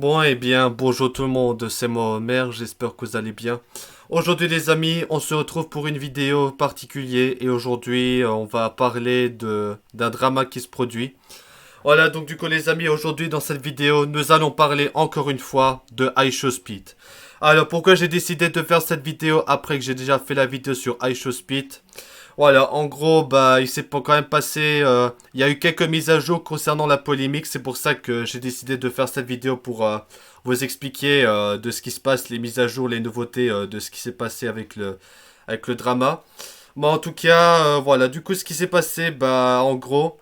Bon, eh bien, bonjour tout le monde, c'est moi Omer, j'espère que vous allez bien. Aujourd'hui les amis, on se retrouve pour une vidéo particulière et aujourd'hui on va parler d'un drama qui se produit. Voilà, donc du coup les amis, aujourd'hui dans cette vidéo, nous allons parler encore une fois de iShowSpeed. Alors pourquoi j'ai décidé de faire cette vidéo après que j'ai déjà fait la vidéo sur iShowSpeed? Voilà, en gros, bah, il s'est quand même passé. Il y a eu quelques mises à jour concernant la polémique. C'est pour ça que j'ai décidé de faire cette vidéo pour vous expliquer de ce qui se passe, les mises à jour, les nouveautés de ce qui s'est passé avec le drama. Mais en tout cas, voilà, du coup, ce qui s'est passé, bah, en gros.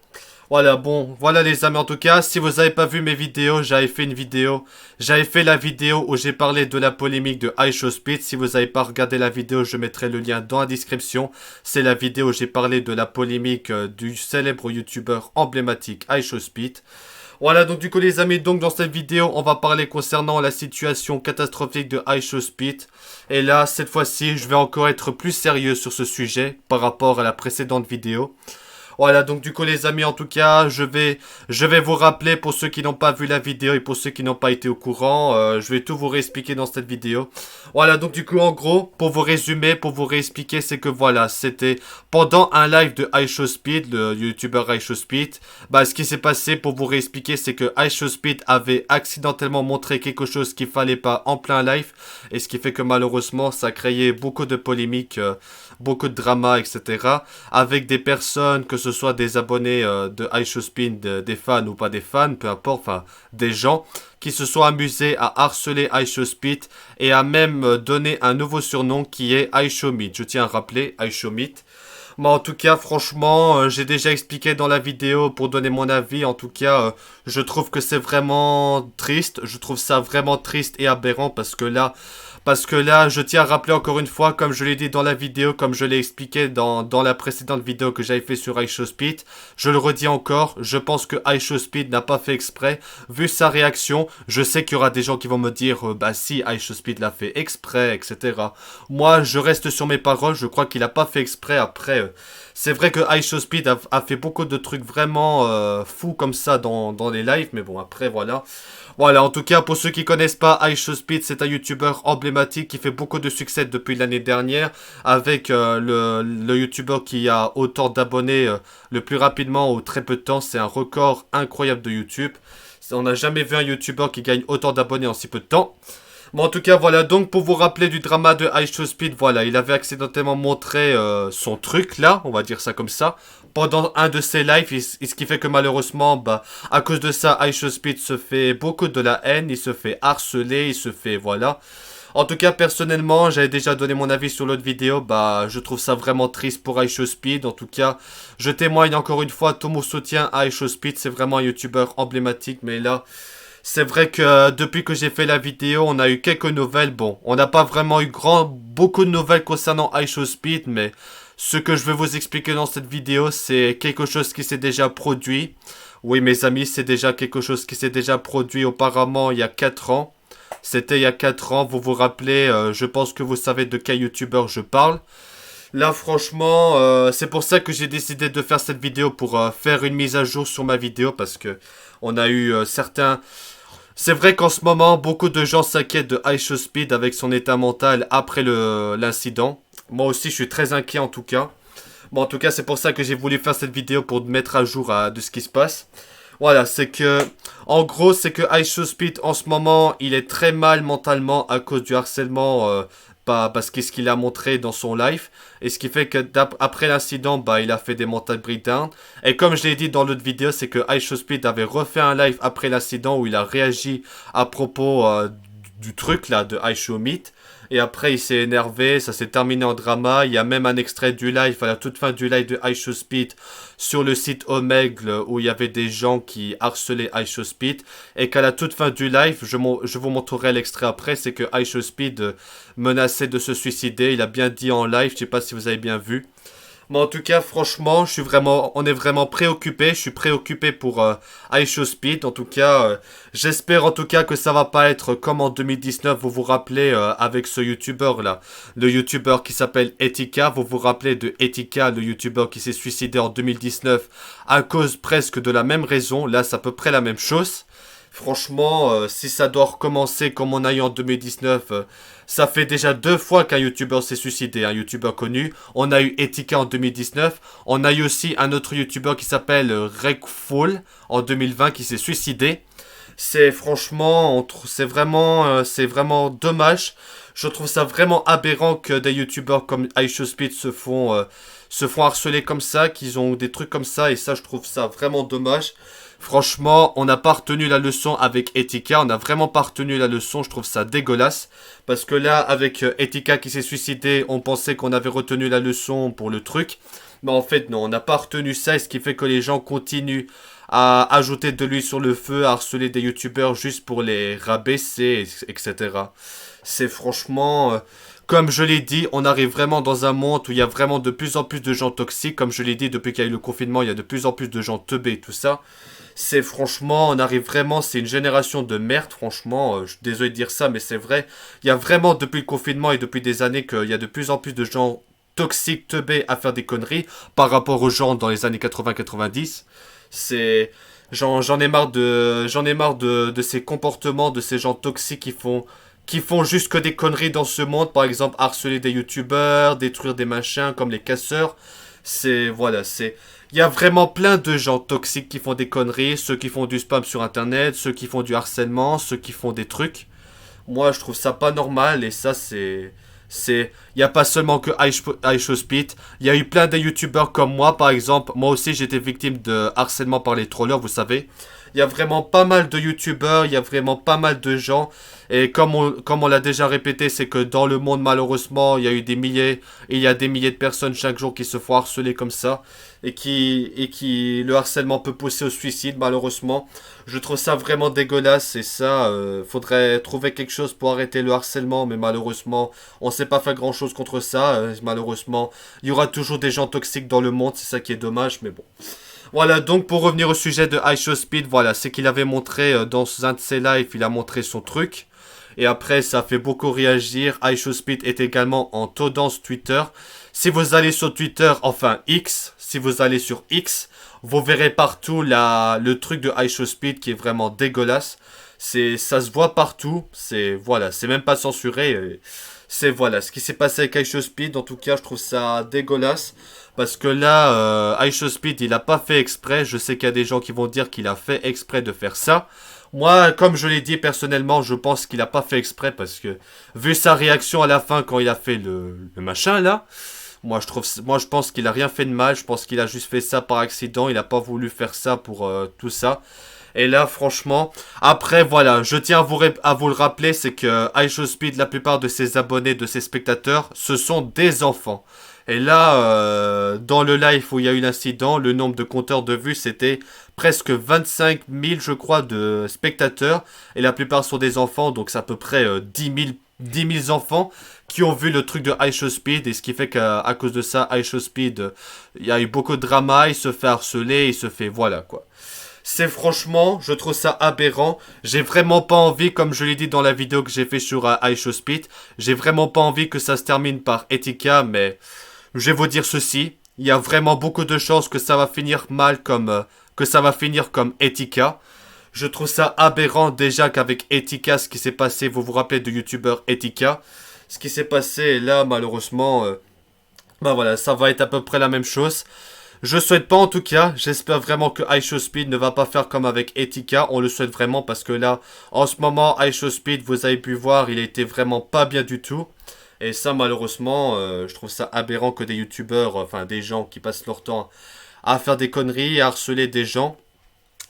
Voilà, bon, voilà les amis, en tout cas, si vous n'avez pas vu mes vidéos, j'avais fait la vidéo où j'ai parlé de la polémique de iShowSpeed. Si vous n'avez pas regardé la vidéo, je mettrai le lien dans la description. C'est la vidéo où j'ai parlé de la polémique du célèbre youtubeur emblématique iShowSpeed. Voilà, donc du coup les amis, donc dans cette vidéo, on va parler concernant la situation catastrophique de iShowSpeed. Et là, cette fois-ci, je vais encore être plus sérieux sur ce sujet par rapport à la précédente vidéo. Voilà, donc du coup les amis, en tout cas, je vais vous rappeler pour ceux qui n'ont pas vu la vidéo et pour ceux qui n'ont pas été au courant, je vais tout vous réexpliquer dans cette vidéo. Voilà, donc du coup en gros, pour vous résumer, pour vous réexpliquer, c'est que voilà, c'était pendant un live de iShowSpeed, le youtubeur iShowSpeed, bah ce qui s'est passé pour vous réexpliquer, c'est que iShowSpeed avait accidentellement montré quelque chose qu'il fallait pas en plein live, et ce qui fait que malheureusement, ça a créé beaucoup de polémiques, beaucoup de drama, etc. Avec des personnes, que ce soit des abonnés de iShowSpeed, des fans ou pas des fans, peu importe, enfin des gens qui se sont amusés à harceler iShowSpeed et à même donner un nouveau surnom qui est iShowMeet. Je tiens à rappeler iShowMeet. Mais en tout cas, franchement, j'ai déjà expliqué dans la vidéo pour donner mon avis. En tout cas, je trouve que c'est vraiment triste. Je trouve ça vraiment triste et aberrant parce que là, je tiens à rappeler encore une fois, comme je l'ai dit dans la vidéo, comme je l'ai expliqué dans la précédente vidéo que j'avais fait sur iShowSpeed, je le redis encore, je pense que iShowSpeed n'a pas fait exprès. Vu sa réaction, je sais qu'il y aura des gens qui vont me dire, bah si, iShowSpeed l'a fait exprès, etc. Moi, je reste sur mes paroles, je crois qu'il n'a pas fait exprès. Après, c'est vrai que iShowSpeed a fait beaucoup de trucs vraiment fous comme ça dans les lives, mais bon, après, voilà. Voilà, en tout cas, pour ceux qui connaissent pas, iShowSpeed, c'est un youtubeur emblématique qui fait beaucoup de succès depuis l'année dernière, avec le youtubeur qui a autant d'abonnés le plus rapidement ou très peu de temps. C'est un record incroyable de YouTube. On n'a jamais vu un youtubeur qui gagne autant d'abonnés en si peu de temps. Bon, en tout cas, voilà, donc pour vous rappeler du drama de iShowSpeed, voilà, il avait accidentellement montré son truc, là, on va dire ça comme ça, pendant un de ses lives, et ce qui fait que malheureusement, bah, à cause de ça, iShowSpeed se fait beaucoup de la haine, il se fait harceler, il se fait, voilà. En tout cas, personnellement, j'avais déjà donné mon avis sur l'autre vidéo, bah, je trouve ça vraiment triste pour iShowSpeed. En tout cas, je témoigne encore une fois tout mon soutien à iShowSpeed, c'est vraiment un youtubeur emblématique, mais là... C'est vrai que depuis que j'ai fait la vidéo, on a eu quelques nouvelles. Bon, on n'a pas vraiment eu beaucoup de nouvelles concernant iShowSpeed, mais ce que je vais vous expliquer dans cette vidéo, c'est quelque chose qui s'est déjà produit. Oui, mes amis, c'est déjà quelque chose qui s'est déjà produit auparavant il y a 4 ans. C'était il y a 4 ans, vous vous rappelez, je pense que vous savez de quel youtubeur je parle. Là, franchement, c'est pour ça que j'ai décidé de faire cette vidéo pour faire une mise à jour sur ma vidéo parce que on a eu certains... C'est vrai qu'en ce moment, beaucoup de gens s'inquiètent de iShowSpeed avec son état mental après l'incident. Moi aussi, je suis très inquiet en tout cas. Bon, en tout cas, c'est pour ça que j'ai voulu faire cette vidéo pour mettre à jour de ce qui se passe. Voilà, c'est que... En gros, c'est que iShowSpeed, en ce moment, il est très mal mentalement à cause du harcèlement... parce que ce qu'il a montré dans son live. Et ce qui fait que après l'incident, bah, il a fait des mental breakdown. Et comme je l'ai dit dans l'autre vidéo, c'est que iShowSpeed avait refait un live après l'incident où il a réagi à propos du truc là de iShowMeet. Et après, il s'est énervé, ça s'est terminé en drama. Il y a même un extrait du live, à la toute fin du live de iShowSpeed, sur le site Omegle, où il y avait des gens qui harcelaient iShowSpeed. Et qu'à la toute fin du live, je vous montrerai l'extrait après, c'est que iShowSpeed menaçait de se suicider. Il a bien dit en live, je sais pas si vous avez bien vu. Mais en tout cas, franchement, on est vraiment préoccupé. Je suis préoccupé pour iShowSpeed. En tout cas, j'espère en tout cas que ça va pas être comme en 2019. Vous vous rappelez avec ce YouTuber là, le YouTuber qui s'appelle Etika. Vous vous rappelez de Etika, le YouTuber qui s'est suicidé en 2019 à cause presque de la même raison. Là, c'est à peu près la même chose. Franchement, si ça doit recommencer comme on a eu en 2019, ça fait déjà 2 fois qu'un youtubeur s'est suicidé, un youtubeur connu. On a eu Etika en 2019. On a eu aussi un autre youtubeur qui s'appelle Rekful en 2020 qui s'est suicidé. C'est franchement, c'est vraiment dommage. Je trouve ça vraiment aberrant que des youtubeurs comme iShowSpeed se font harceler comme ça, qu'ils ont des trucs comme ça, et ça, je trouve ça vraiment dommage. Franchement, on n'a pas retenu la leçon avec Etika, on n'a vraiment pas retenu la leçon, je trouve ça dégueulasse. Parce que là, avec Etika qui s'est suicidé, on pensait qu'on avait retenu la leçon pour le truc. Mais en fait, non, on n'a pas retenu ça, et ce qui fait que les gens continuent à ajouter de l'huile sur le feu, à harceler des youtubeurs juste pour les rabaisser, etc. C'est franchement... comme je l'ai dit, on arrive vraiment dans un monde où il y a vraiment de plus en plus de gens toxiques. Comme je l'ai dit, depuis qu'il y a eu le confinement, il y a de plus en plus de gens teubés et tout ça. C'est franchement, on arrive vraiment, c'est une génération de merde, franchement. Je suis désolé de dire ça, mais c'est vrai. Il y a vraiment, depuis le confinement et depuis des années, qu'il y a de plus en plus de gens toxiques, teubés à faire des conneries par rapport aux gens dans les années 80-90. C'est... J'en ai marre de ces comportements, de ces gens toxiques qui font juste que des conneries dans ce monde. Par exemple, harceler des youtubeurs, détruire des machins comme les casseurs. Il y a vraiment plein de gens toxiques qui font des conneries. Ceux qui font du spam sur internet, ceux qui font du harcèlement, ceux qui font des trucs. Moi, je trouve ça pas normal et ça, il n'y a pas seulement que iShowSpeed. Il y a eu plein de youtubeurs comme moi, par exemple. Moi aussi, j'étais victime de harcèlement par les trollers, vous savez. Il y a vraiment pas mal de youtubeurs, il y a vraiment pas mal de gens. Et comme on l'a déjà répété, c'est que dans le monde, malheureusement, il y a des milliers de personnes chaque jour qui se font harceler comme ça. Le harcèlement peut pousser au suicide, malheureusement. Je trouve ça vraiment dégueulasse et ça, faudrait trouver quelque chose pour arrêter le harcèlement. Mais malheureusement, on sait pas faire grand chose contre ça. Malheureusement, il y aura toujours des gens toxiques dans le monde, c'est ça qui est dommage, mais bon. Voilà, donc pour revenir au sujet de iShowSpeed, voilà, c'est qu'il avait montré dans un de ses lives, il a montré son truc. Et après, ça a fait beaucoup réagir. iShowSpeed est également en tendance Twitter. Si vous allez sur Twitter, enfin X, si vous allez sur X, vous verrez partout le truc de iShowSpeed qui est vraiment dégueulasse. Ça se voit partout. C'est même pas censuré. Voilà, ce qui s'est passé avec iShowSpeed. En tout cas, je trouve ça dégueulasse. Parce que là, iShowSpeed, il a pas fait exprès. Je sais qu'il y a des gens qui vont dire qu'il a fait exprès de faire ça. Moi, comme je l'ai dit personnellement, je pense qu'il a pas fait exprès parce que vu sa réaction à la fin quand il a fait le machin là, moi je pense qu'il a rien fait de mal. Je pense qu'il a juste fait ça par accident. Il a pas voulu faire ça pour tout ça. Et là, franchement, après, voilà, je tiens à vous le rappeler, c'est que iShowSpeed, la plupart de ses abonnés, de ses spectateurs, ce sont des enfants. Et là, dans le live où il y a eu l'incident, le nombre de compteurs de vues, c'était presque 25 000, je crois, de spectateurs. Et la plupart sont des enfants, donc c'est à peu près 10 000 enfants qui ont vu le truc de iShowSpeed. Et ce qui fait qu'à cause de ça, iShowSpeed, il y a eu beaucoup de drama, il se fait harceler, il se fait... Voilà, quoi. C'est franchement, je trouve ça aberrant. J'ai vraiment pas envie, comme je l'ai dit dans la vidéo que j'ai fait sur iShowSpeed, j'ai vraiment pas envie que ça se termine par Etika, mais je vais vous dire ceci. Il y a vraiment beaucoup de chances que ça va finir mal que ça va finir comme Etika. Je trouve ça aberrant déjà qu'avec Etika, ce qui s'est passé, vous vous rappelez de youtubeur Etika. Ce qui s'est passé là, malheureusement, bah voilà, ça va être à peu près la même chose. Je souhaite pas en tout cas, j'espère vraiment que iShowSpeed ne va pas faire comme avec Etika, on le souhaite vraiment parce que là, en ce moment, iShowSpeed, vous avez pu voir, il était vraiment pas bien du tout. Et ça, malheureusement, je trouve ça aberrant que des youtubeurs, enfin des gens qui passent leur temps à faire des conneries, à harceler des gens.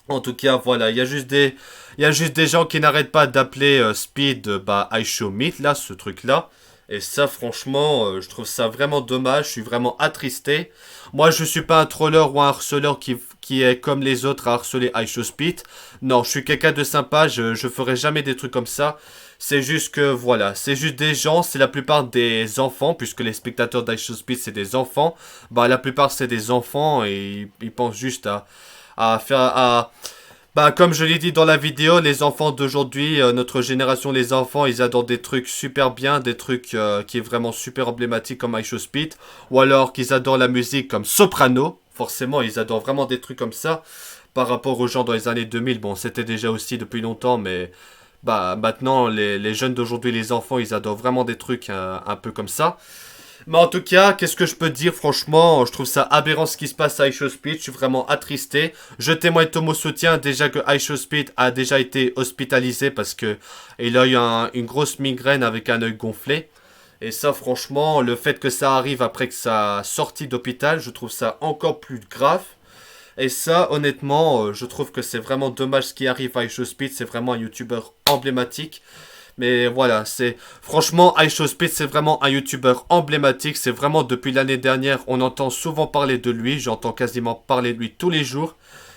En tout cas, voilà, il y a juste des gens qui n'arrêtent pas d'appeler Speed, iShowMeet, là, ce truc-là. Et ça, franchement, je trouve ça vraiment dommage. Je suis vraiment attristé. Moi, je suis pas un troller ou un harceleur qui est comme les autres à harceler iShowSpeed. Non, je suis quelqu'un de sympa. Je ferai jamais des trucs comme ça. C'est juste que, voilà, c'est juste des gens. C'est la plupart des enfants, puisque les spectateurs d'iShowSpeed, c'est des enfants. Bah, la plupart, c'est des enfants et ils pensent juste comme je l'ai dit dans la vidéo, les enfants d'aujourd'hui, notre génération, les enfants, ils adorent des trucs super bien, des trucs qui est vraiment super emblématique comme iShowSpeed, ou alors qu'ils adorent la musique comme Soprano, forcément, ils adorent vraiment des trucs comme ça, par rapport aux gens dans les années 2000. Bon, c'était déjà aussi depuis longtemps, mais bah maintenant, les jeunes d'aujourd'hui, les enfants, ils adorent vraiment des trucs un peu comme ça. Mais en tout cas, qu'est-ce que je peux te dire? Franchement, je trouve ça aberrant ce qui se passe à iShowSpeed. Je suis vraiment attristé. Je témoigne de mon soutien. Déjà que iShowSpeed a déjà été hospitalisé parce que il a eu une grosse migraine avec un œil gonflé. Et ça, franchement, le fait que ça arrive après que sa sortie d'hôpital, je trouve ça encore plus grave. Et ça, honnêtement, je trouve que c'est vraiment dommage ce qui arrive à iShowSpeed. C'est vraiment un YouTuber emblématique. Mais voilà, c'est franchement iShowSpeed, c'est vraiment un YouTuber emblématique. C'est vraiment depuis l'année dernière, on entend souvent parler de lui. J'entends quasiment parler de lui tous les jours.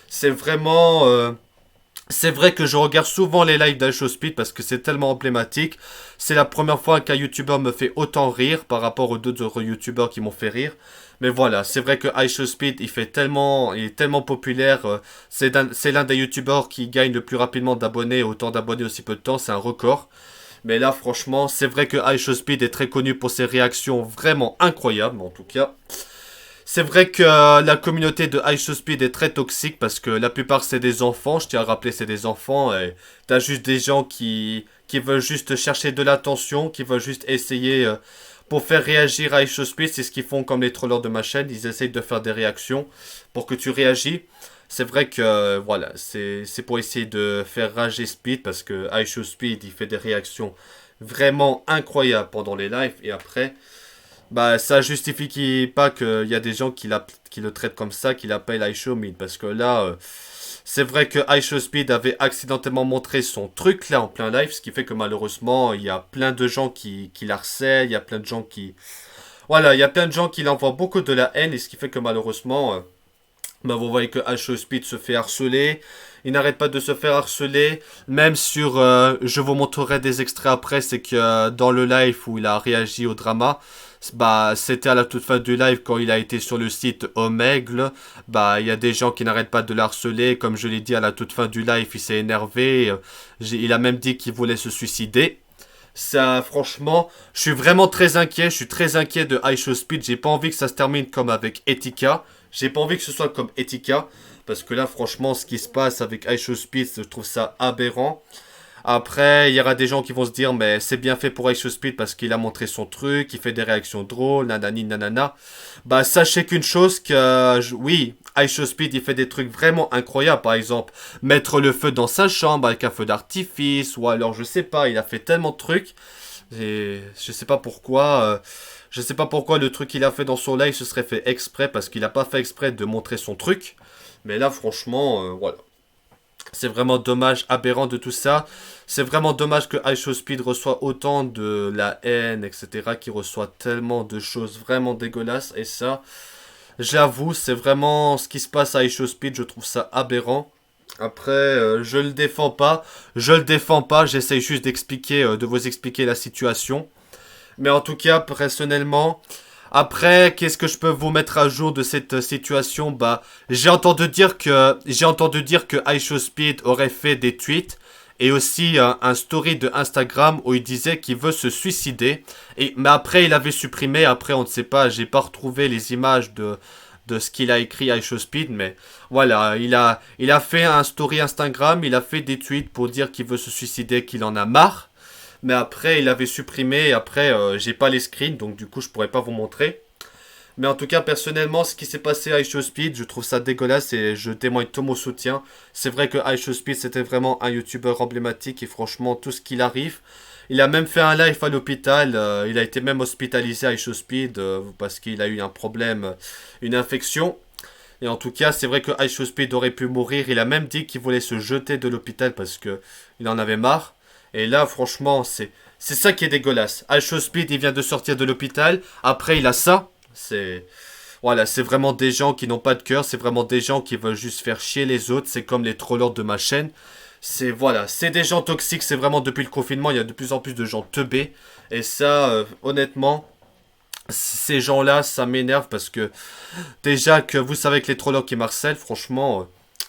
C'est vraiment, c'est vrai que je regarde souvent les lives d'iShowSpeed parce que c'est tellement emblématique. C'est la première fois qu'un YouTuber me fait autant rire par rapport aux deux autres YouTubers qui m'ont fait rire. Mais voilà, c'est vrai que iShowSpeed, il est tellement populaire. C'est l'un des YouTubers qui gagne le plus rapidement d'abonnés, autant d'abonnés aussi peu de temps, c'est un record. Mais là, franchement, c'est vrai que iShowSpeed est très connu pour ses réactions vraiment incroyables, en tout cas. C'est vrai que la communauté de iShowSpeed est très toxique parce que la plupart c'est des enfants, je tiens à rappeler c'est des enfants et t'as juste des gens qui veulent juste chercher de l'attention, qui veulent juste essayer pour faire réagir à iShowSpeed, c'est ce qu'ils font comme les trollers de ma chaîne, ils essayent de faire des réactions pour que tu réagis. C'est vrai que voilà, c'est pour essayer de faire rager Speed parce que iShowSpeed il fait des réactions vraiment incroyables pendant les lives et après bah, ça justifie pas qu'il y a des gens qui le traitent comme ça, qui l'appellent iShowMeet. Parce que là, c'est vrai que iShowSpeed avait accidentellement montré son truc là en plein live. Ce qui fait que malheureusement, il y a plein de gens qui l'harcèlent. Il y a plein de gens qui. Voilà, il y a plein de gens qui l'envoient beaucoup de la haine. Et ce qui fait que malheureusement, bah, vous voyez que iShowSpeed se fait harceler. Il n'arrête pas de se faire harceler. Même sur. Je vous montrerai des extraits après. C'est que dans le live où il a réagi au drama. Bah, c'était à la toute fin du live quand il a été sur le site Omegle. Bah, il y a des gens qui n'arrêtent pas de le harceler. Comme je l'ai dit à la toute fin du live, il s'est énervé. Il a même dit qu'il voulait se suicider. Ça, franchement, je suis vraiment très inquiet. Je suis très inquiet de iShowSpeed. J'ai pas envie que ça se termine comme avec Etika. J'ai pas envie que ce soit comme Etika. Parce que là, franchement, ce qui se passe avec iShowSpeed, je trouve ça aberrant. Après, il y aura des gens qui vont se dire, mais c'est bien fait pour iShowSpeed parce qu'il a montré son truc, il fait des réactions drôles, nanani, nanana. Bah, sachez qu'une chose que, oui, iShowSpeed, il fait des trucs vraiment incroyables. Par exemple, mettre le feu dans sa chambre avec un feu d'artifice, ou alors, je sais pas, il a fait tellement de trucs. Et je sais pas pourquoi, je sais pas pourquoi le truc qu'il a fait dans son live se serait fait exprès parce qu'il a pas fait exprès de montrer son truc. Mais là, franchement, voilà. C'est vraiment dommage, aberrant de tout ça. C'est vraiment dommage que iShowSpeed reçoit autant de la haine, etc. Qu'il reçoit tellement de choses vraiment dégueulasses. Et ça, j'avoue, c'est vraiment ce qui se passe à iShowSpeed. Je trouve ça aberrant. Après, je le défends pas. Je le défends pas. J'essaye juste d'expliquer, de vous expliquer la situation. Mais en tout cas, personnellement, après, qu'est-ce que je peux vous mettre à jour de cette situation? Bah, j'ai entendu dire que iShowSpeed aurait fait des tweets et aussi un story de Instagram où il disait qu'il veut se suicider. Mais après, il avait supprimé. Après, on ne sait pas. J'ai pas retrouvé les images de ce qu'il a écrit iShowSpeed, mais voilà, il a fait un story Instagram. Il a fait des tweets pour dire qu'il veut se suicider, qu'il en a marre. Mais après, il avait supprimé. Et après, j'ai pas les screens, donc du coup, je pourrais pas vous montrer. Mais en tout cas, personnellement, ce qui s'est passé à iShowSpeed, je trouve ça dégueulasse et je témoigne tout mon soutien. C'est vrai que iShowSpeed, c'était vraiment un YouTuber emblématique et franchement, tout ce qu'il arrive. Il a même fait un live à l'hôpital. Il a été même hospitalisé à iShowSpeed parce qu'il a eu un problème, une infection. Et en tout cas, c'est vrai que iShowSpeed aurait pu mourir. Il a même dit qu'il voulait se jeter de l'hôpital parce que il en avait marre. Et là, franchement, c'est ça qui est dégueulasse. iShowSpeed, il vient de sortir de l'hôpital. Après, il a ça. C'est Voilà, c'est vraiment des gens qui n'ont pas de cœur. C'est vraiment des gens qui veulent juste faire chier les autres. C'est comme les trollers de ma chaîne. C'est des gens toxiques. C'est vraiment depuis le confinement, il y a de plus en plus de gens teubés. Et ça, honnêtement, ces gens-là, ça m'énerve parce que déjà que vous savez que les trollers qui marcellent, franchement,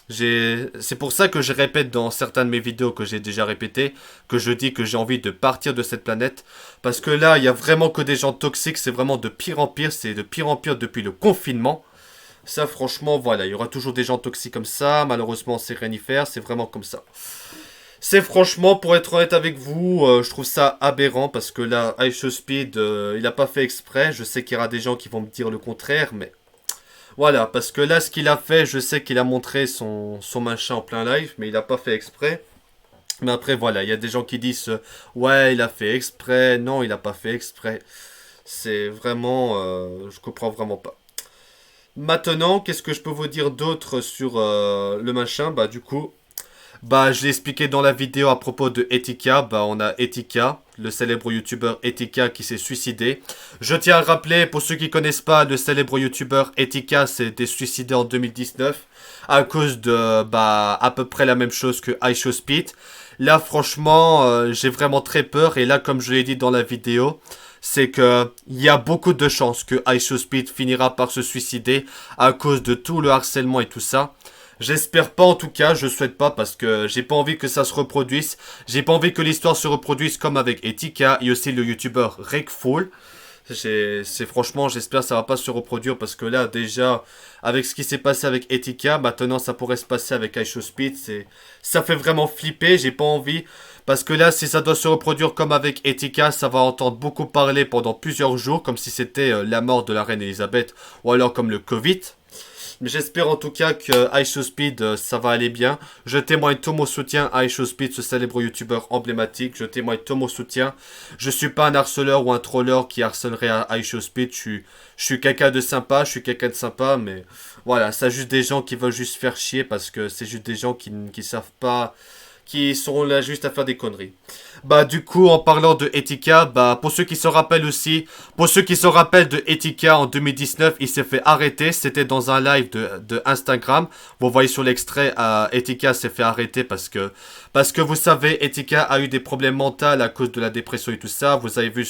c'est pour ça que je répète dans certains de mes vidéos que j'ai déjà répété, que je dis que j'ai envie de partir de cette planète. Parce que là, il y a vraiment que des gens toxiques, c'est vraiment de pire en pire, c'est de pire en pire depuis le confinement. Ça, franchement, voilà, il y aura toujours des gens toxiques comme ça. Malheureusement, c'est rien y faire, c'est vraiment comme ça. C'est franchement, pour être honnête avec vous, je trouve ça aberrant parce que là, iShowSpeed, il a pas fait exprès. Je sais qu'il y aura des gens qui vont me dire le contraire, mais voilà, parce que là, ce qu'il a fait, je sais qu'il a montré son machin en plein live, mais il a pas fait exprès. Mais après, voilà, il y a des gens qui disent, ouais, il a fait exprès. Non, il a pas fait exprès. C'est vraiment, je comprends vraiment pas. Maintenant, qu'est-ce que je peux vous dire d'autre sur le machin? Bah, du coup, bah, je l'ai expliqué dans la vidéo à propos de Etika. Bah, on a Etika, le célèbre youtubeur Etika qui s'est suicidé. Je tiens à rappeler, pour ceux qui connaissent pas, le célèbre youtubeur Etika s'est suicidé en 2019 à cause de, bah, à peu près la même chose que iShowSpeed. Là, franchement, j'ai vraiment très peur. Et là, comme je l'ai dit dans la vidéo, c'est que il y a beaucoup de chances que iShowSpeed finira par se suicider à cause de tout le harcèlement et tout ça. J'espère pas en tout cas, je souhaite pas parce que j'ai pas envie que ça se reproduise. J'ai pas envie que l'histoire se reproduise comme avec Etika et aussi le youtubeur Rekful. C'est franchement, j'espère que ça va pas se reproduire parce que là, déjà, avec ce qui s'est passé avec Etika, maintenant ça pourrait se passer avec iShowSpeed. Ça fait vraiment flipper, j'ai pas envie. Parce que là, si ça doit se reproduire comme avec Etika, ça va entendre beaucoup parler pendant plusieurs jours, comme si c'était la mort de la reine Elisabeth, ou alors comme le Covid. Mais j'espère en tout cas que iShowSpeed, ça va aller bien. Je témoigne tout mon soutien à iShowSpeed, ce célèbre youtubeur emblématique. Je témoigne tout mon soutien. Je suis pas un harceleur ou un troller qui harcelerait à iShowSpeed. Je suis quelqu'un de sympa, je suis quelqu'un de sympa, mais voilà, c'est juste des gens qui veulent juste faire chier parce que c'est juste des gens qui savent pas, qui seront là juste à faire des conneries. Bah du coup, en parlant de Etika, bah pour ceux qui se rappellent aussi, pour ceux qui se rappellent de Etika en 2019, il s'est fait arrêter, c'était dans un live de Instagram. Vous voyez sur l'extrait, Etika s'est fait arrêter parce que vous savez, Etika a eu des problèmes mentaux à cause de la dépression et tout ça. Vous avez vu,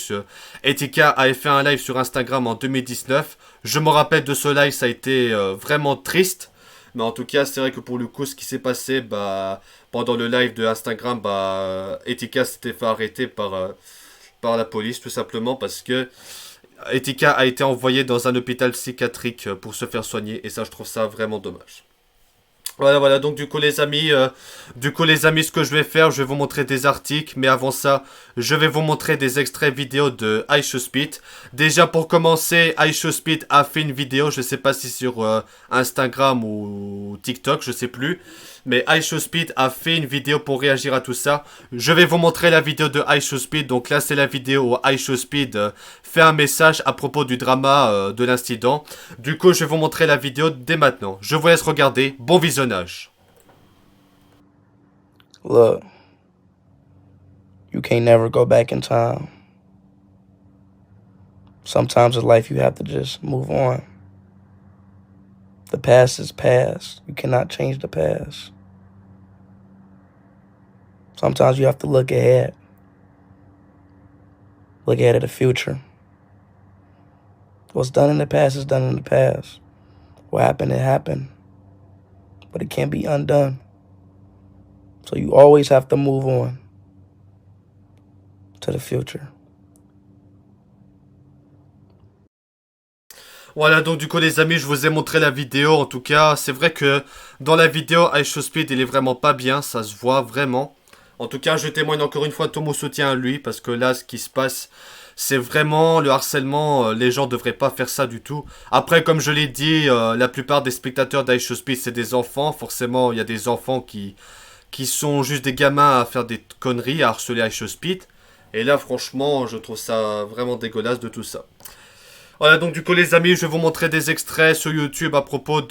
Etika avait fait un live sur Instagram en 2019. Je me rappelle de ce live, ça a été vraiment triste. Mais en tout cas, c'est vrai que pour le coup, ce qui s'est passé, bah, pendant le live de Instagram, bah, Etika s'était fait arrêter par la police, tout simplement parce que Etika a été envoyé dans un hôpital psychiatrique pour se faire soigner, et ça, je trouve ça vraiment dommage. Voilà, voilà, donc du coup les amis, ce que je vais faire, je vais vous montrer des articles, mais avant ça, je vais vous montrer des extraits vidéo de iShowSpeed. Déjà pour commencer, iShowSpeed a fait une vidéo, je sais pas si sur Instagram ou TikTok, je sais plus, mais iShowSpeed a fait une vidéo pour réagir à tout ça. Je vais vous montrer la vidéo de iShowSpeed, donc là c'est la vidéo où iShowSpeed fait un message à propos du drama de l'incident. Du coup, je vais vous montrer la vidéo dès maintenant. Je vous laisse regarder. Bon visionnage. Look, you can't never go back in time. Sometimes in life you have to just move on. The past is past. You cannot change the past. Sometimes you have to look ahead. Look ahead at the future. What's done in the past is done in the past. What happened, it happened. But it can't be undone. So you always have to move on to the future. Voilà, donc du coup les amis, je vous ai montré la vidéo. En tout cas, c'est vrai que dans la vidéo, iShowSpeed, il est vraiment pas bien. Ça se voit vraiment. En tout cas, je témoigne encore une fois tout mon soutien à lui. Parce que là, ce qui se passe, c'est vraiment le harcèlement. Les gens devraient pas faire ça du tout. Après, comme je l'ai dit, la plupart des spectateurs d'iShowSpeed, c'est des enfants. Forcément, il y a des enfants qui sont juste des gamins à faire des conneries, à harceler iShowSpeed. Et là, franchement, je trouve ça vraiment dégueulasse de tout ça. Voilà, donc du coup les amis, je vais vous montrer des extraits sur YouTube à propos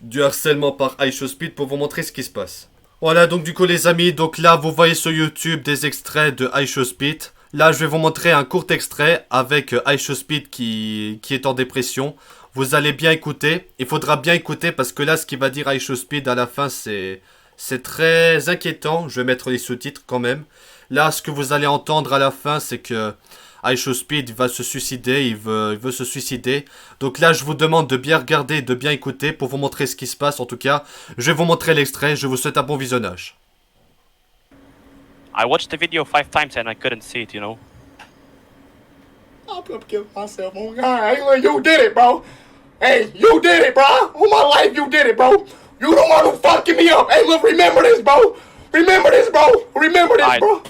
du harcèlement par iShowSpeed pour vous montrer ce qui se passe. Voilà, donc du coup les amis, donc là vous voyez sur YouTube des extraits de iShowSpeed. Là je vais vous montrer un court extrait avec iShowSpeed qui est en dépression. Vous allez bien écouter, il faudra bien écouter parce que là ce qu'il va dire iShowSpeed à la fin c'est très inquiétant. Je vais mettre les sous-titres quand même. Là ce que vous allez entendre à la fin c'est que iShowSpeed va se suicider, il veut se suicider. Donc là, je vous demande de bien regarder, de bien écouter pour vous montrer ce qui se passe. En tout cas, je vais vous montrer l'extrait. Je vous souhaite un bon visionnage. I watched the video 5 times and I couldn't see it, you know. I'm gonna kill myself on God. You did it, bro. Hey, you did it, bro. All my life, you did it, bro. You the one who fucking me up. Hey, look, remember this, bro. Remember this, bro. Remember this, bro.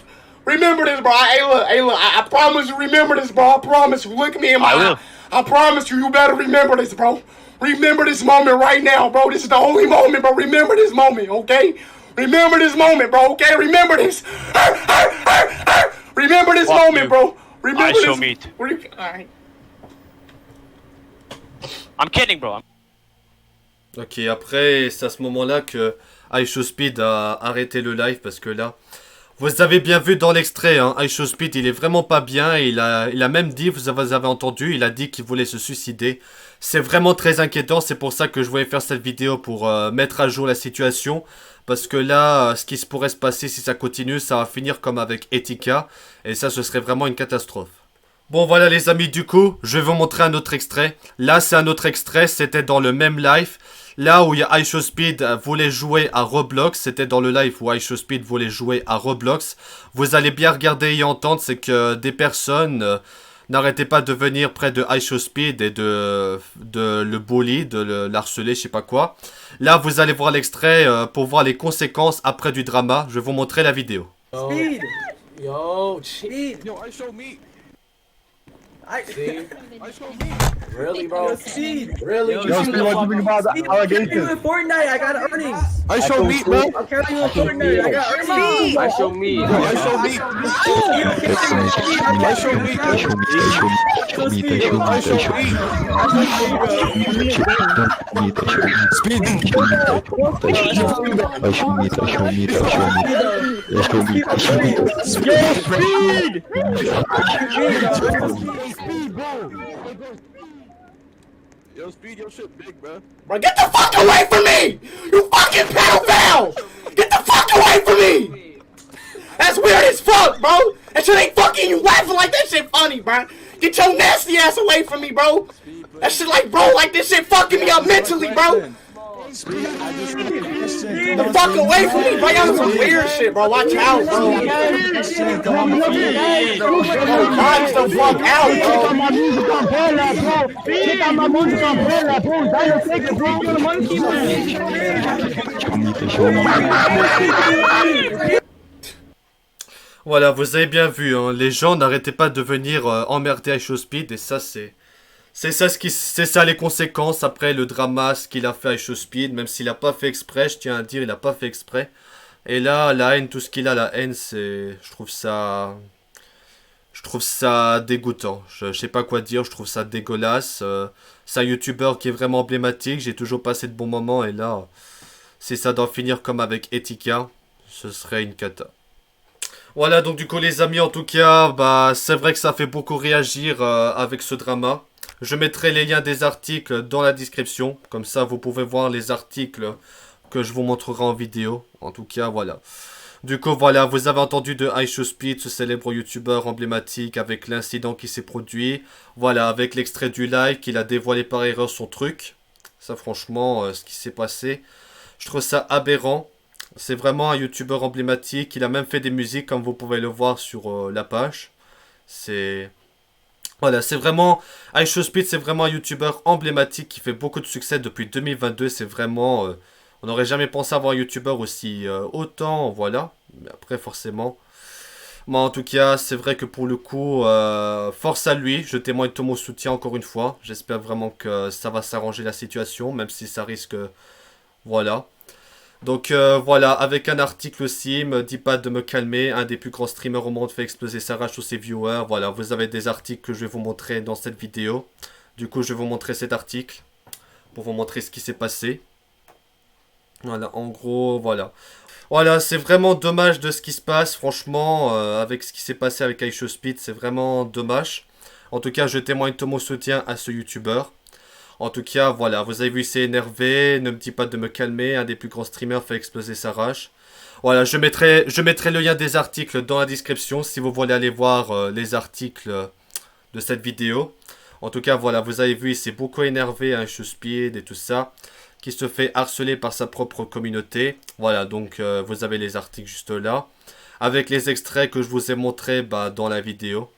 Remember this, bro. Hey, look, I promise you, remember this, bro. I promise you. Look me in my eye. I promise you, you better remember this, bro. Remember this moment right now, bro. This is the only moment, bro. Remember this moment, okay? Remember this moment, bro, okay? Remember this. Remember this moment, bro. Remember I show this. meat. Alright. I'm kidding, bro. Ok, après, c'est à ce moment-là que iShowSpeed a arrêté le live parce que là, vous avez bien vu dans l'extrait, hein, iShowSpeed, il est vraiment pas bien. Et il a même dit, vous avez entendu, il a dit qu'il voulait se suicider. C'est vraiment très inquiétant, c'est pour ça que je voulais faire cette vidéo pour mettre à jour la situation. Parce que là, ce qui se pourrait se passer si ça continue, ça va finir comme avec Etika. Et ça, ce serait vraiment une catastrophe. Bon voilà les amis, du coup, je vais vous montrer un autre extrait. Là, c'est un autre extrait, c'était dans le même live. Là où il y a iShowSpeed voulait jouer à Roblox, c'était dans le live où iShowSpeed voulait jouer à Roblox. Vous allez bien regarder et entendre, c'est que des personnes n'arrêtaient pas de venir près de iShowSpeed et de le bully, de le harceler, je sais pas quoi. Là, vous allez voir l'extrait pour voir les conséquences après du drama. Je vais vous montrer la vidéo. Speed! Yo, cheat! Yo, I show me. See? I show me. Really, bro? Yo, Speed. Really? Yo, Speed, what you think about the Speed, I'm carrying you allegations? in Fortnite. I got earnings. I show me, bro. I'm carrying you in Fortnite. I got earnings. I show me. Yo, I show me. I show me. I show Yo, Speed, your shit big, bro. Bro, get the fuck away from me! You fucking pedophile! Get the fuck away from me! That's weird as fuck, bro! That shit ain't fucking you laughing like that shit funny, bro! Get your nasty ass away from me, bro! That shit like, bro, like this shit fucking me up mentally, bro! The fuck away from me, bro! Y'all do some weird shit, bro! Watch out, bro! Bro, Box the fuck out, bro! Voilà, vous avez bien vu, hein, les gens n'arrêtaient pas de venir emmerder iShowSpeed et ça c'est ça les conséquences après le drama, ce qu'il a fait à iShowSpeed, même s'il a pas fait exprès, je tiens à dire, il a pas fait exprès. Et là, la haine, tout ce qu'il a, la haine, c'est, je trouve ça dégoûtant. Je sais pas quoi dire, je trouve ça dégueulasse. C'est un youtubeur qui est vraiment emblématique, j'ai toujours passé de bons moments et là, si ça doit finir comme avec Etika, ce serait une cata. Voilà, donc du coup les amis, en tout cas, bah c'est vrai que ça fait beaucoup réagir avec ce drama. Je mettrai les liens des articles dans la description, comme ça vous pouvez voir les articles que je vous montrerai en vidéo. En tout cas, voilà. Du coup, voilà, vous avez entendu de iShowSpeed, ce célèbre youtubeur emblématique, avec l'incident qui s'est produit. Voilà, avec l'extrait du live qu'il a dévoilé par erreur son truc. Ça, franchement, ce qui s'est passé, je trouve ça aberrant. C'est vraiment un youtubeur emblématique. Il a même fait des musiques, comme vous pouvez le voir sur la page. C'est... Voilà, c'est vraiment... iShowSpeed, c'est vraiment un youtubeur emblématique qui fait beaucoup de succès depuis 2022. C'est vraiment... on n'aurait jamais pensé avoir un youtubeur aussi autant, voilà. Mais après, forcément... Moi, en tout cas, c'est vrai que pour le coup, force à lui. Je témoigne tout mon soutien encore une fois. J'espère vraiment que ça va s'arranger la situation, même si ça risque... Voilà. Donc voilà, avec un article aussi, me dit pas de me calmer, un des plus grands streamers au monde fait exploser sa rage sur ses viewers. Voilà, vous avez des articles que je vais vous montrer dans cette vidéo. Du coup, je vais vous montrer cet article pour vous montrer ce qui s'est passé. Voilà, en gros, voilà. Voilà, c'est vraiment dommage de ce qui se passe, franchement, avec ce qui s'est passé avec iShowSpeed, c'est vraiment dommage. En tout cas, je témoigne tout mon soutien à ce youtubeur. En tout cas, voilà, vous avez vu, il s'est énervé, ne me dit pas de me calmer, un des plus grands streamers fait exploser sa rage. Voilà, je mettrai le lien des articles dans la description si vous voulez aller voir les articles de cette vidéo. En tout cas, voilà, vous avez vu, il s'est beaucoup énervé, hein, iShowSpeed et tout ça, qui se fait harceler par sa propre communauté. Voilà, donc vous avez les articles juste là, avec les extraits que je vous ai montrés dans la vidéo.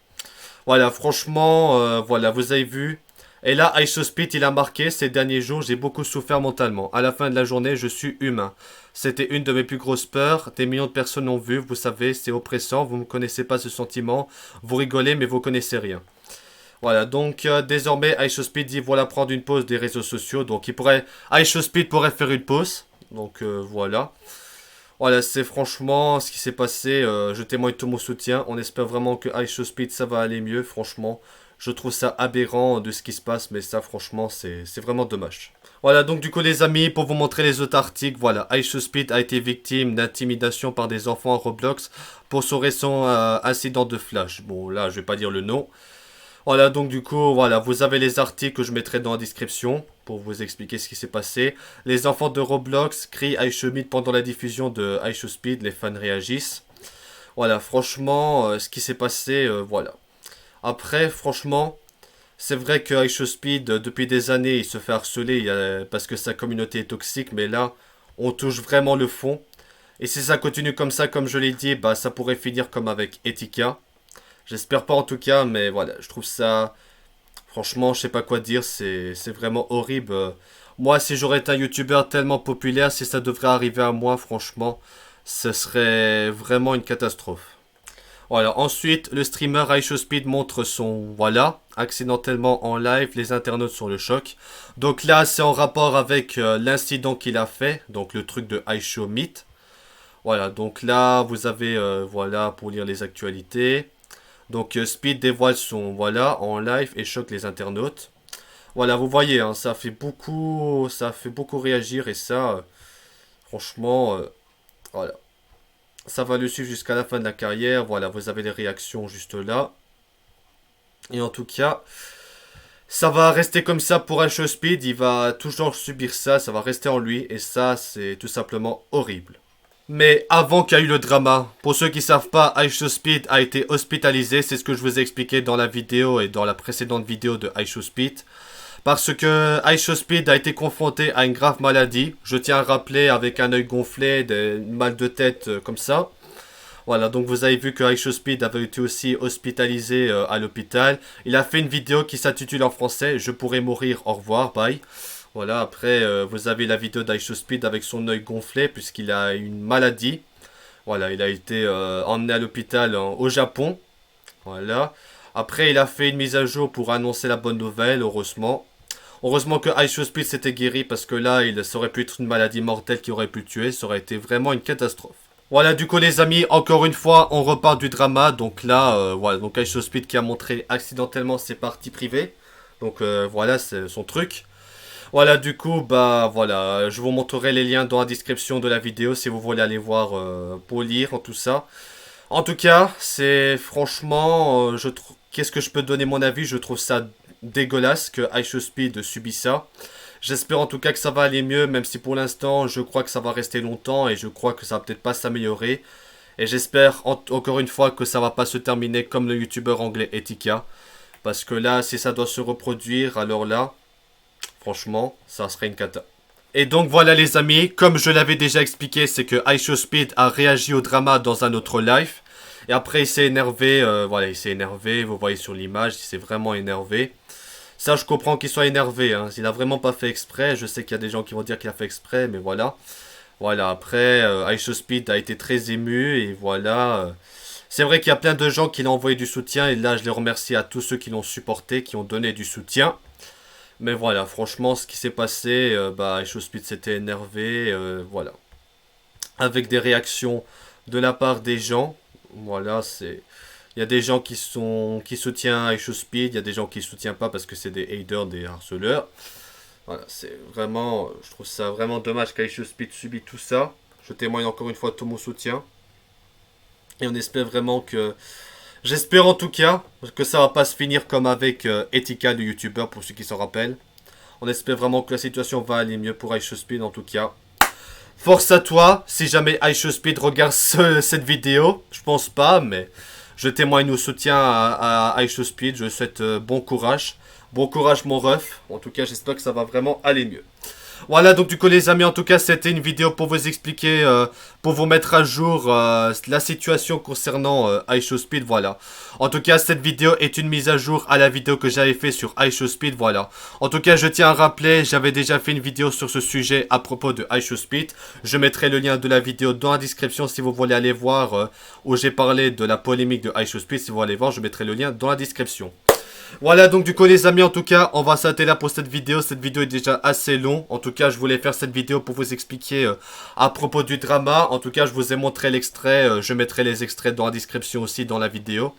Voilà, franchement, voilà, vous avez vu... Et là, iShowSpeed, il a marqué, ces derniers jours, j'ai beaucoup souffert mentalement. À la fin de la journée, je suis humain. C'était une de mes plus grosses peurs. Des millions de personnes l'ont vu, vous savez, c'est oppressant. Vous ne connaissez pas ce sentiment. Vous rigolez, mais vous connaissez rien. Voilà, donc désormais, iShowSpeed dit, voilà, prendre une pause des réseaux sociaux. Donc, iShowSpeed pourrait faire une pause. Donc, voilà. Voilà, c'est franchement ce qui s'est passé. Je témoigne tout mon soutien. On espère vraiment que iShowSpeed, ça va aller mieux, franchement. Je trouve ça aberrant de ce qui se passe, mais ça, franchement, c'est vraiment dommage. Voilà, donc du coup, les amis, pour vous montrer les autres articles, voilà, iShowSpeed a été victime d'intimidation par des enfants à Roblox pour son récent incident de flash. Bon, là, je vais pas dire le nom. Voilà, donc du coup, voilà, vous avez les articles que je mettrai dans la description pour vous expliquer ce qui s'est passé. Les enfants de Roblox crient iShowSpeed pendant la diffusion de iShowSpeed, les fans réagissent. Voilà, franchement, ce qui s'est passé, voilà. Après, franchement, c'est vrai que iShowSpeed, depuis des années, il se fait harceler parce que sa communauté est toxique, mais là, on touche vraiment le fond. Et si ça continue comme ça, comme je l'ai dit, bah ça pourrait finir comme avec Etika. J'espère pas en tout cas, mais voilà, je trouve ça... Franchement, je sais pas quoi dire, c'est vraiment horrible. Moi, si j'aurais été un youtubeur tellement populaire, si ça devrait arriver à moi, franchement, ce serait vraiment une catastrophe. Voilà, ensuite, le streamer iShowSpeed montre son... Voilà, accidentellement en live, les internautes sont le choc. Donc là, c'est en rapport avec l'incident qu'il a fait, donc le truc de iShowMeet. Voilà, donc là, vous avez, voilà, pour lire les actualités. Donc Speed dévoile son voilà en live et choque les internautes. Voilà, vous voyez, hein, ça fait beaucoup réagir et ça, franchement, voilà, ça va le suivre jusqu'à la fin de la carrière. Voilà, vous avez les réactions juste là. Et en tout cas, ça va rester comme ça pour iShowSpeed. Il va toujours subir ça, ça va rester en lui et ça, c'est tout simplement horrible. Mais avant qu'il y ait eu le drama, pour ceux qui ne savent pas, iShowSpeed a été hospitalisé, c'est ce que je vous ai expliqué dans la vidéo et dans la précédente vidéo de iShowSpeed. Parce que iShowSpeed a été confronté à une grave maladie, je tiens à rappeler, avec un œil gonflé, des mal de tête comme ça. Voilà, donc vous avez vu que iShowSpeed avait été aussi hospitalisé à l'hôpital. Il a fait une vidéo qui s'intitule en français « Je pourrais mourir, au revoir, bye ». Voilà, après, vous avez la vidéo d'iShowSpeed avec son œil gonflé puisqu'il a une maladie. Voilà, il a été emmené à l'hôpital au Japon. Voilà. Après, il a fait une mise à jour pour annoncer la bonne nouvelle, heureusement. Heureusement que iShowSpeed s'était guéri parce que là, ça aurait pu être une maladie mortelle qui aurait pu le tuer. Ça aurait été vraiment une catastrophe. Voilà, du coup, les amis, encore une fois, on repart du drama. Donc là, voilà, donc iShowSpeed qui a montré accidentellement ses parties privées. Donc voilà, c'est son truc. Voilà, du coup, bah voilà, je vous montrerai les liens dans la description de la vidéo si vous voulez aller voir pour lire en tout ça. En tout cas, c'est franchement, qu'est-ce que je peux donner mon avis? Je trouve ça dégueulasse que iShowSpeed subit ça. J'espère en tout cas que ça va aller mieux, même si pour l'instant, je crois que ça va rester longtemps et je crois que ça va peut-être pas s'améliorer. Et j'espère encore une fois que ça va pas se terminer comme le youtubeur anglais Etika. Parce que là, si ça doit se reproduire, alors là... Franchement, ça serait une cata. Et donc voilà les amis, comme je l'avais déjà expliqué, c'est que iShowSpeed a réagi au drama dans un autre live. Et après il s'est énervé, voilà il s'est énervé, vous voyez sur l'image, il s'est vraiment énervé. Ça je comprends qu'il soit énervé, hein. Il a vraiment pas fait exprès, je sais qu'il y a des gens qui vont dire qu'il a fait exprès, mais voilà. Voilà, après iShowSpeed a été très ému et voilà. C'est vrai qu'il y a plein de gens qui l'ont envoyé du soutien et là je les remercie à tous ceux qui l'ont supporté, qui ont donné du soutien. Mais voilà, franchement, ce qui s'est passé, bah, iShowSpeed s'était énervé, voilà. Avec des réactions de la part des gens, voilà, c'est... Il y a des gens qui soutiennent iShowSpeed, il y a des gens qui ne soutiennent pas parce que c'est des haters, des harceleurs. Voilà, c'est vraiment... Je trouve ça vraiment dommage qu'iShowSpeed subit tout ça. Je témoigne encore une fois de tout mon soutien. Et on espère vraiment que... J'espère en tout cas que ça va pas se finir comme avec Etika, le youtubeur, pour ceux qui s'en rappellent. On espère vraiment que la situation va aller mieux pour iShowSpeed en tout cas. Force à toi, si jamais iShowSpeed regarde cette vidéo. Je pense pas, mais je témoigne au soutien à iShowSpeed. Je souhaite bon courage. Bon courage mon ref. En tout cas, j'espère que ça va vraiment aller mieux. Voilà, donc du coup les amis, en tout cas c'était une vidéo pour vous expliquer, pour vous mettre à jour la situation concernant iShowSpeed, voilà. En tout cas cette vidéo est une mise à jour à la vidéo que j'avais fait sur iShowSpeed, voilà. En tout cas je tiens à rappeler, j'avais déjà fait une vidéo sur ce sujet à propos de iShowSpeed. Je mettrai le lien de la vidéo dans la description si vous voulez aller voir, où j'ai parlé de la polémique de iShowSpeed. Si vous voulez voir, je mettrai le lien dans la description. Voilà, donc du coup les amis, en tout cas on va s'arrêter là pour cette vidéo. Cette vidéo est déjà assez longue. En tout cas je voulais faire cette vidéo pour vous expliquer à propos du drama. En tout cas je vous ai montré l'extrait, je mettrai les extraits dans la description aussi dans la vidéo.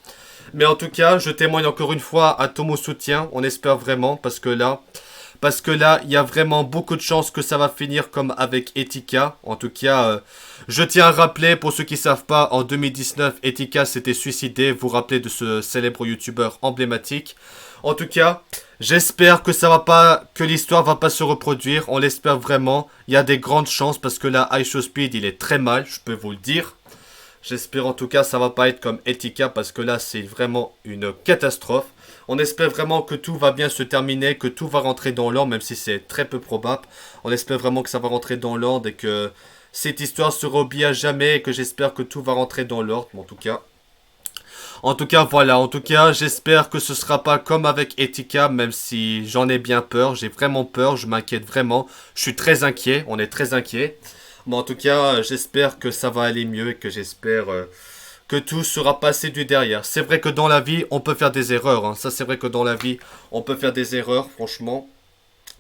Mais en tout cas je témoigne encore une fois à tout mon soutien. On espère vraiment parce que là, il y a vraiment beaucoup de chances que ça va finir comme avec Etika. En tout cas, je tiens à rappeler, pour ceux qui ne savent pas, en 2019, Etika s'était suicidé. Vous vous rappelez de ce célèbre youtubeur emblématique. En tout cas, j'espère que que l'histoire va pas se reproduire. On l'espère vraiment. Il y a des grandes chances parce que là, iShowSpeed, il est très mal, je peux vous le dire. J'espère en tout cas ça va pas être comme Etika parce que là c'est vraiment une catastrophe. On espère vraiment que tout va bien se terminer, que tout va rentrer dans l'ordre, même si c'est très peu probable. On espère vraiment que ça va rentrer dans l'ordre et que cette histoire sera oubliée à jamais et que j'espère que tout va rentrer dans l'ordre. En tout cas, voilà. En tout cas, j'espère que ce sera pas comme avec Etika, même si j'en ai bien peur. J'ai vraiment peur, je m'inquiète vraiment. Je suis très inquiet, on est très inquiet. Mais en tout cas, j'espère que ça va aller mieux et que j'espère que tout sera passé du derrière. C'est vrai que dans la vie, on peut faire des erreurs. Hein. Ça, c'est vrai que dans la vie, on peut faire des erreurs, franchement.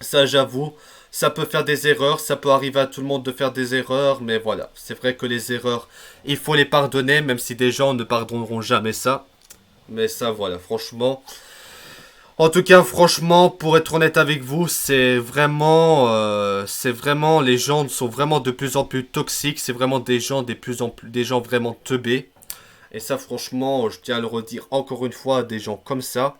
Ça, j'avoue, ça peut faire des erreurs. Ça peut arriver à tout le monde de faire des erreurs. Mais voilà, c'est vrai que les erreurs, il faut les pardonner, même si des gens ne pardonneront jamais ça. Mais ça, voilà, franchement... En tout cas, franchement, pour être honnête avec vous, c'est vraiment, les gens sont vraiment de plus en plus toxiques. C'est vraiment des gens des gens vraiment teubés. Et ça, franchement, je tiens à le redire encore une fois, des gens comme ça.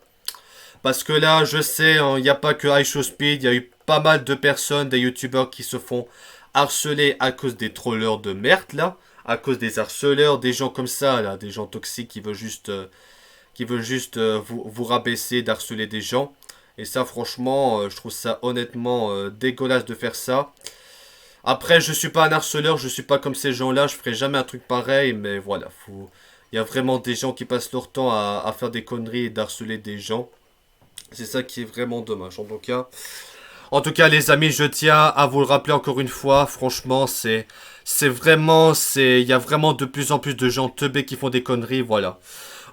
Parce que là, je sais, il n'y a pas que iShowSpeed, il y a eu pas mal de personnes, des youtubeurs qui se font harceler à cause des trollers de merde, là. À cause des harceleurs, des gens comme ça, là, des gens toxiques qui veulent juste... vous rabaisser, d'harceler des gens. Et ça, franchement, je trouve ça honnêtement dégueulasse de faire ça. Après, je suis pas un harceleur, je suis pas comme ces gens-là, je ferai jamais un truc pareil, mais voilà, il y a vraiment des gens qui passent leur temps à faire des conneries et d'harceler des gens. C'est ça qui est vraiment dommage, En tout cas, les amis, je tiens à vous le rappeler encore une fois, franchement, il y a vraiment de plus en plus de gens teubés qui font des conneries, voilà.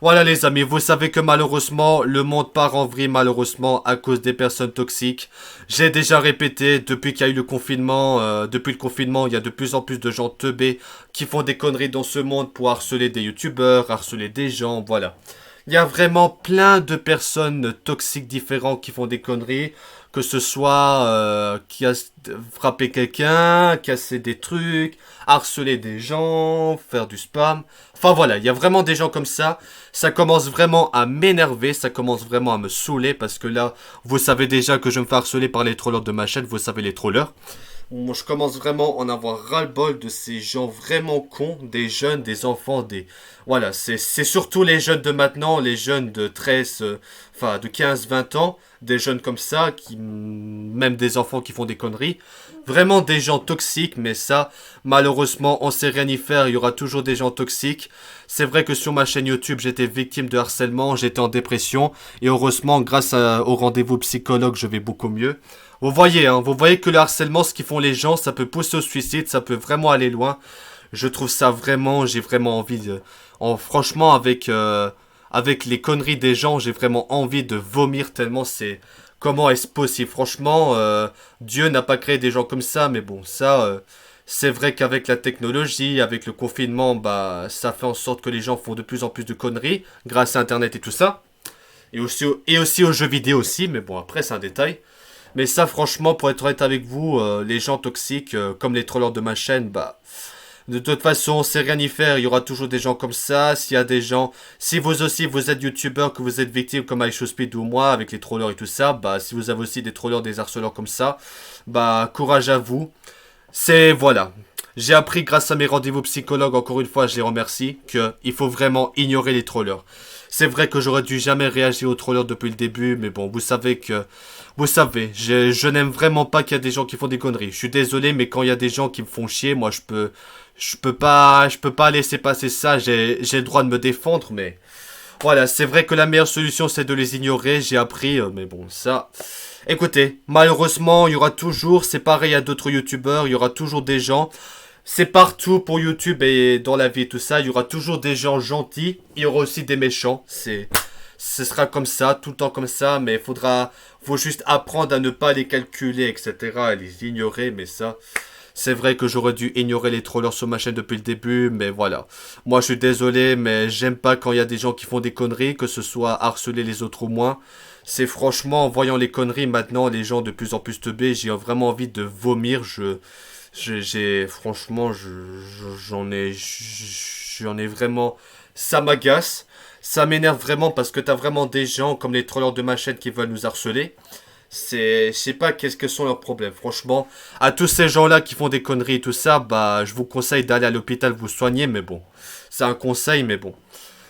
Voilà les amis, vous savez que malheureusement, le monde part en vrille malheureusement à cause des personnes toxiques. J'ai déjà répété, depuis qu'il y a eu le confinement, il y a de plus en plus de gens teubés qui font des conneries dans ce monde pour harceler des youtubeurs, harceler des gens, voilà. Il y a vraiment plein de personnes toxiques différentes qui font des conneries. Que ce soit qui a frappé quelqu'un, casser des trucs, harceler des gens, faire du spam. Enfin voilà, il y a vraiment des gens comme ça. Ça commence vraiment à m'énerver, ça commence vraiment à me saouler. Parce que là, vous savez déjà que je me fais harceler par les trollers de ma chaîne. Vous savez les trollers. Moi, je commence vraiment à en avoir ras-le-bol de ces gens vraiment cons, des jeunes, des enfants, Voilà, c'est surtout les jeunes de maintenant, les jeunes de 13, de 15, 20 ans, des jeunes comme ça, même des enfants qui font des conneries. Vraiment des gens toxiques, mais ça, malheureusement, on sait rien y faire, il y aura toujours des gens toxiques. C'est vrai que sur ma chaîne YouTube, j'étais victime de harcèlement, j'étais en dépression, et heureusement, grâce au rendez-vous psychologue, je vais beaucoup mieux. Vous voyez que le harcèlement, ce qu'ils font les gens, ça peut pousser au suicide, ça peut vraiment aller loin. Je trouve ça vraiment, j'ai vraiment envie de... franchement, avec les conneries des gens, j'ai vraiment envie de vomir tellement c'est... Comment est-ce possible? Franchement, Dieu n'a pas créé des gens comme ça, mais bon, ça... c'est vrai qu'avec la technologie, avec le confinement, bah, ça fait en sorte que les gens font de plus en plus de conneries, grâce à Internet et tout ça. Et aussi aux jeux vidéo aussi, mais bon, après, c'est un détail. Mais ça, franchement, pour être honnête avec vous, les gens toxiques, comme les trollers de ma chaîne, bah... De toute façon, on sait rien y faire, il y aura toujours des gens comme ça. S'il y a des gens... Si vous aussi, vous êtes youtubeur, que vous êtes victime comme iShowSpeed ou moi, avec les trollers et tout ça, bah, si vous avez aussi des trollers, des harceleurs comme ça, bah, courage à vous. Voilà. J'ai appris grâce à mes rendez-vous psychologues, encore une fois, je les remercie, qu'il faut vraiment ignorer les trollers. C'est vrai que j'aurais dû jamais réagir aux trollers depuis le début, mais bon, vous savez, je n'aime vraiment pas qu'il y a des gens qui font des conneries. Je suis désolé, mais quand il y a des gens qui me font chier, moi je peux pas laisser passer ça. J'ai le droit de me défendre, mais voilà, c'est vrai que la meilleure solution c'est de les ignorer. J'ai appris, mais bon, ça. Écoutez, malheureusement, il y aura toujours, c'est pareil à d'autres youtubeurs, il y aura toujours des gens. C'est partout pour YouTube et dans la vie tout ça, il y aura toujours des gens gentils, il y aura aussi des méchants. Ce sera comme ça, tout le temps comme ça, mais faut juste apprendre à ne pas les calculer, etc., à les ignorer, mais ça, c'est vrai que j'aurais dû ignorer les trollers sur ma chaîne depuis le début, mais voilà. Moi, je suis désolé, mais j'aime pas quand il y a des gens qui font des conneries, que ce soit harceler les autres ou moins. C'est franchement, en voyant les conneries maintenant, les gens de plus en plus teubés, j'ai vraiment envie de vomir, franchement, j'en ai vraiment, ça m'agace. Ça m'énerve vraiment parce que t'as vraiment des gens comme les trollers de ma chaîne qui veulent nous harceler. Je sais pas qu'est-ce que sont leurs problèmes. Franchement, à tous ces gens-là qui font des conneries et tout ça, bah, je vous conseille d'aller à l'hôpital vous soigner, mais bon. C'est un conseil, mais bon.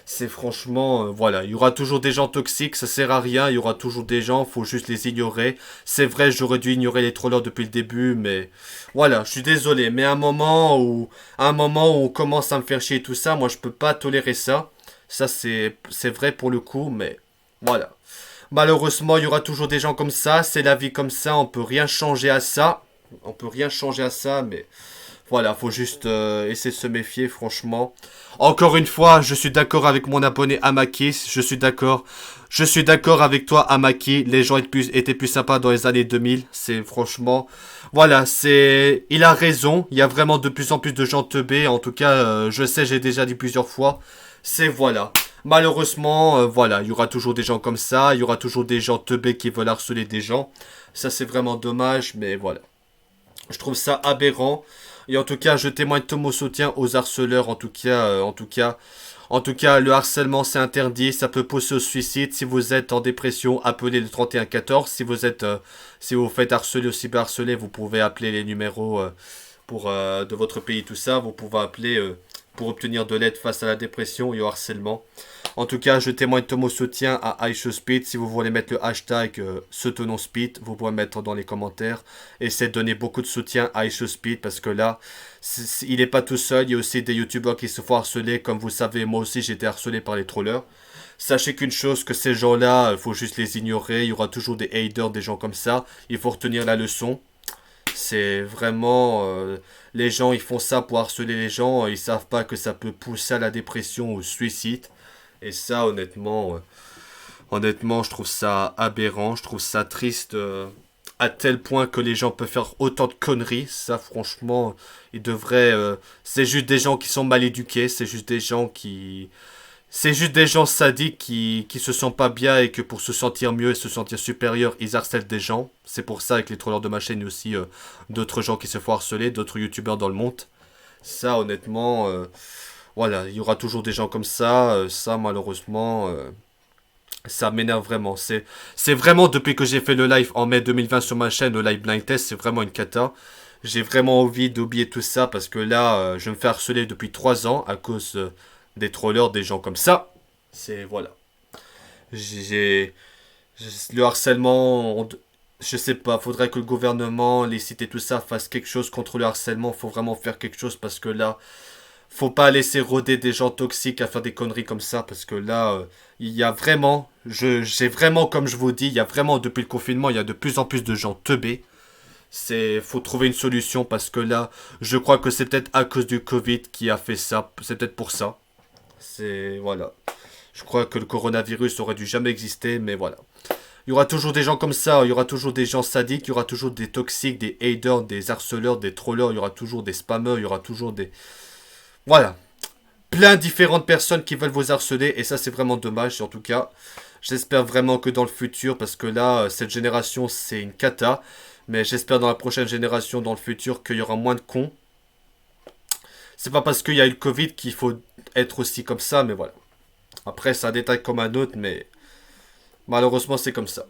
C'est franchement, voilà, il y aura toujours des gens toxiques, ça sert à rien, il y aura toujours des gens, faut juste les ignorer. C'est vrai, j'aurais dû ignorer les trollers depuis le début, mais voilà, je suis désolé. Mais à un moment où on commence à me faire chier et tout ça, moi je peux pas tolérer ça. Ça c'est vrai pour le coup, mais voilà. Malheureusement, il y aura toujours des gens comme ça, c'est la vie comme ça, on peut rien changer à ça. On peut rien changer à ça, mais voilà, faut juste essayer de se méfier, franchement. Encore une fois, je suis d'accord avec mon abonné Amaki, je suis d'accord. Je suis d'accord avec toi, Amaki, les gens étaient plus sympas dans les années 2000, c'est franchement... Voilà, il a raison, il y a vraiment de plus en plus de gens teubés, en tout cas, je sais, j'ai déjà dit plusieurs fois, c'est voilà. Malheureusement, voilà, il y aura toujours des gens comme ça, il y aura toujours des gens teubés qui veulent harceler des gens. Ça, c'est vraiment dommage, mais voilà. Je trouve ça aberrant. Et en tout cas, je témoigne tout mon soutien aux harceleurs. En tout cas, le harcèlement, c'est interdit. Ça peut pousser au suicide. Si vous êtes en dépression, appelez le 3114. Si vous faites harceler ou cyberharceler, vous pouvez appeler les numéros de votre pays, tout ça. Vous pouvez appeler pour obtenir de l'aide face à la dépression et au harcèlement. En tout cas, je témoigne de mon soutien à iShowSpeed. Si vous voulez mettre le hashtag #SeTononSpeed, vous pouvez mettre dans les commentaires. Essayez de donner beaucoup de soutien à iShowSpeed parce que là, il n'est pas tout seul. Il y a aussi des youtubeurs qui se font harceler. Comme vous savez, moi aussi, j'ai été harcelé par les trollers. Sachez qu'une chose, que ces gens-là, il faut juste les ignorer. Il y aura toujours des haters, des gens comme ça. Il faut retenir la leçon. C'est vraiment... les gens, ils font ça pour harceler les gens. Ils savent pas que ça peut pousser à la dépression ou au suicide. Et ça, honnêtement, je trouve ça aberrant. Je trouve ça triste à tel point que les gens peuvent faire autant de conneries. Ça, franchement, ils devraient... c'est juste des gens qui sont mal éduqués. C'est juste des gens qui... C'est juste des gens sadiques qui se sentent pas bien et que pour se sentir mieux et se sentir supérieur, ils harcèlent des gens. C'est pour ça avec les trollers de ma chaîne, il y a aussi d'autres gens qui se font harceler, d'autres youtubeurs dans le monde. Ça, honnêtement, voilà, il y aura toujours des gens comme ça. Ça, malheureusement, ça m'énerve vraiment. C'est vraiment depuis que j'ai fait le live en mai 2020 sur ma chaîne, le live blind test, c'est vraiment une cata. J'ai vraiment envie d'oublier tout ça parce que là, je me fais harceler depuis 3 ans à cause... des trollers, des gens comme ça. C'est, voilà. Le harcèlement, je sais pas, faudrait que le gouvernement, les sites et tout ça fassent quelque chose contre le harcèlement. Faut vraiment faire quelque chose parce que là, faut pas laisser rôder des gens toxiques à faire des conneries comme ça parce que là, il y a vraiment, j'ai vraiment, comme je vous dis, il y a vraiment, depuis le confinement, il y a de plus en plus de gens teubés. Faut trouver une solution parce que là, je crois que c'est peut-être à cause du Covid qui a fait ça. C'est peut-être pour ça. Voilà. Je crois que le coronavirus aurait dû jamais exister, mais voilà. Il y aura toujours des gens comme ça, il y aura toujours des gens sadiques, il y aura toujours des toxiques, des haters, des harceleurs, des trollers, il y aura toujours des spammers, il y aura toujours des... Voilà. Plein de différentes personnes qui veulent vous harceler, et ça c'est vraiment dommage, en tout cas. J'espère vraiment que dans le futur, parce que là, cette génération, c'est une cata, mais j'espère dans la prochaine génération, dans le futur, qu'il y aura moins de cons. C'est pas parce qu'il y a eu le Covid qu'il faut être aussi comme ça, mais voilà. Après, c'est un détail comme un autre, mais malheureusement, c'est comme ça.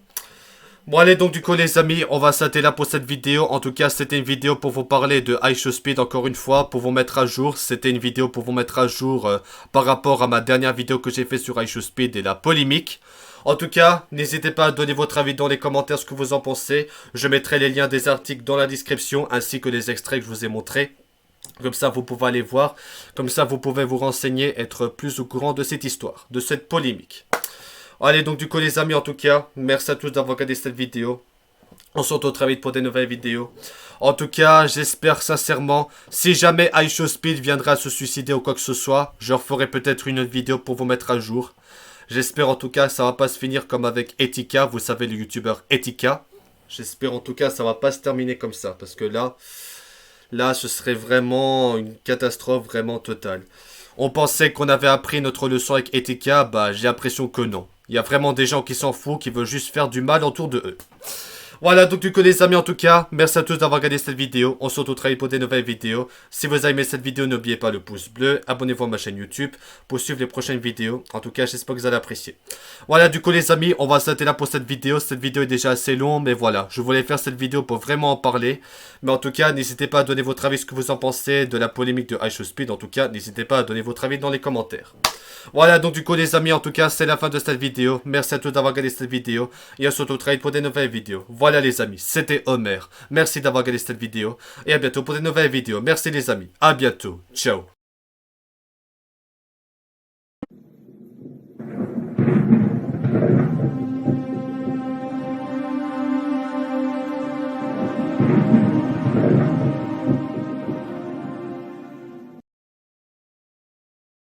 Bon allez donc du coup les amis, on va s'arrêter là pour cette vidéo. En tout cas c'était une vidéo pour vous parler de iShowSpeed encore une fois, pour vous mettre à jour. C'était une vidéo pour vous mettre à jour par rapport à ma dernière vidéo que j'ai fait sur iShowSpeed et la polémique. En tout cas, n'hésitez pas à donner votre avis dans les commentaires ce que vous en pensez. Je mettrai les liens des articles dans la description ainsi que les extraits que je vous ai montrés. Comme ça vous pouvez aller voir, comme ça vous pouvez vous renseigner, être plus au courant de cette histoire, de cette polémique. Allez donc du coup les amis en tout cas, merci à tous d'avoir regardé cette vidéo. On se retrouve très vite pour des nouvelles vidéos. En tout cas, j'espère sincèrement, si jamais iShowSpeed viendra se suicider ou quoi que ce soit, je referai peut-être une autre vidéo pour vous mettre à jour. J'espère en tout cas que ça va pas se finir comme avec Etika, vous savez le youtubeur Etika. J'espère en tout cas que ça va pas se terminer comme ça, parce que là ce serait vraiment une catastrophe vraiment totale. On pensait qu'on avait appris notre leçon avec Etika, bah j'ai l'impression que non. Il y a vraiment des gens qui s'en foutent, qui veulent juste faire du mal autour de eux. Voilà, donc du coup les amis en tout cas, merci à tous d'avoir regardé cette vidéo. On se retrouve très vite pour des nouvelles vidéos. Si vous avez aimé cette vidéo, n'oubliez pas le pouce bleu. Abonnez-vous à ma chaîne YouTube pour suivre les prochaines vidéos. En tout cas, j'espère que vous allez apprécier. Voilà, du coup les amis, on va s'arrêter là pour cette vidéo. Cette vidéo est déjà assez longue, mais voilà. Je voulais faire cette vidéo pour vraiment en parler. Mais en tout cas, n'hésitez pas à donner votre avis, ce que vous en pensez de la polémique de iShowSpeed. En tout cas, n'hésitez pas à donner votre avis dans les commentaires. Voilà, donc du coup les amis, en tout cas, c'est la fin de cette vidéo. Merci à tous d'avoir regardé cette vidéo. Et on se retrouve très vite pour des nouvelles vidéos. Voilà les amis, c'était Homer. Merci d'avoir regardé cette vidéo. Et à bientôt pour des nouvelles vidéos. Merci les amis, à bientôt. Ciao.